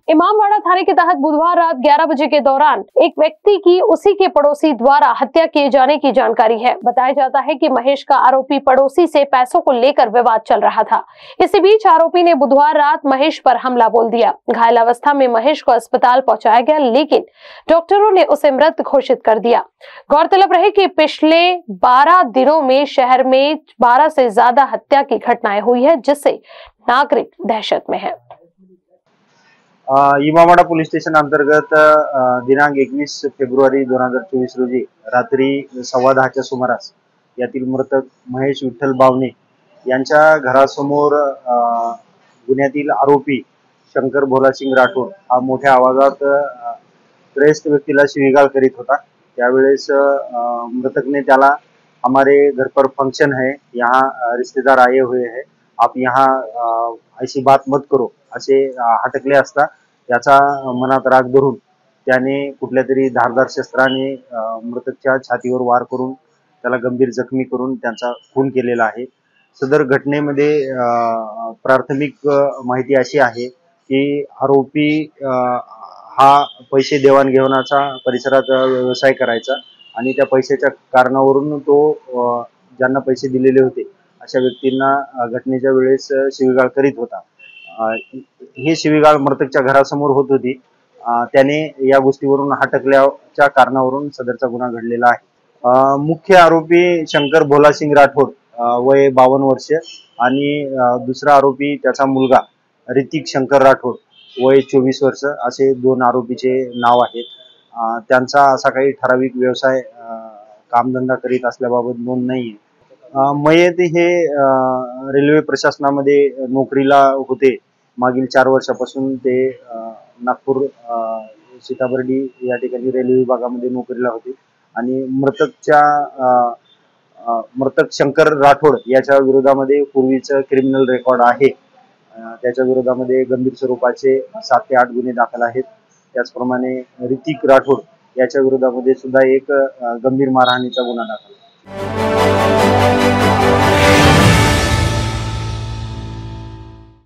इमामबाड़ा थाने के तहत बुधवार रात 11 बजे के दौरान एक व्यक्ति की उसी के पड़ोसी द्वारा हत्या किए जाने की जानकारी है। बताया जाता है कि महेश का आरोपी पड़ोसी से पैसों को लेकर विवाद चल रहा था। इसी बीच आरोपी ने बुधवार रात महेश पर हमला बोल दिया। घायल अवस्था में महेश को अस्पताल पहुंचाया गया, लेकिन डॉक्टरों ने उसे मृत घोषित कर दिया। गौरतलब रहे कि पिछले 12 दिनों में शहर में 12 से ज्यादा हत्या की घटनाएं हुई है, जिससे नागरिक दहशत में है। इमामबाड़ा पोलीस स्टेशन अंतर्गत दिनांक 21 फेब्रुवारी 2024 रोजी रात्री 10:15च्या सुमारास यातील मृतक महेश विठ्ठल बावणे यांच्या घरासमोर गुन्ह्यातील आरोपी शंकर भोलासिंग राठोड हा मोठ्या आवाजात त्रयस्थ व्यक्तीला शिवीगाळ करीत होता। त्यावेळेस मृतक ने त्याला हमारे घर पर फंक्शन है, यहाँ रिश्तेदार आए हुए हैं, आप यहाँ ऐसी बात मत करो असे हटकले असता त्याचा मनात राग धरून त्याने कुठल्या तरी धारदार शस्त्राने मृतकच्या छातीवर वार करून त्याला गंभीर जखमी करून त्यांचा खून केलेला आहे। सदर घटनेमध्ये प्राथमिक माहिती अशी आहे की आरोपी हा पैसे देवाणघेवाणाचा परिसरात व्यवसाय करायचा आणि त्या पैशाच्या कारणावरून तो ज्यांना पैसे दिलेले होते अशा व्यक्तींना घटनेच्या वेळेस शिवीगाळ करीत होता। हे शिवीगाळ मृतकच्या घरासमोर होत होती। त्याने या गोष्टीवरून हटकल्याच्या कारणावरून सदरचा गुन्हा घडलेला आहे। मुख्य आरोपी शंकर भोलासिंग राठोड वय 52 वर्ष आणि दुसरा आरोपी त्याचा मुलगा ऋतिक शंकर राठोड वय 24 वर्ष असे दोन आरोपीचे नाव आहेत। त्यांचा असा काही ठराविक व्यवसाय कामधंदा करीत असल्याबाबत नोंद नाही आहे। मयत हे रेल्वे प्रशासनामध्ये नोकरीला होते। मागील 4 वर्षापासून ते नागपूर सीताबर्डी या ठिकाणी रेल्वे विभागामध्ये नोकरीला होते आणि मृतक शंकर राठोड याच्या विरोधामध्ये पूर्वीचं क्रिमिनल रेकॉर्ड आहे। त्याच्या विरोधामध्ये गंभीर स्वरूपाचे 7 ते 8 गुन्हे दाखल आहेत। त्याचप्रमाणे ऋतिक राठोड याच्या विरोधामध्ये सुद्धा एक गंभीर मारहाणीचा गुन्हा दाखल आहे।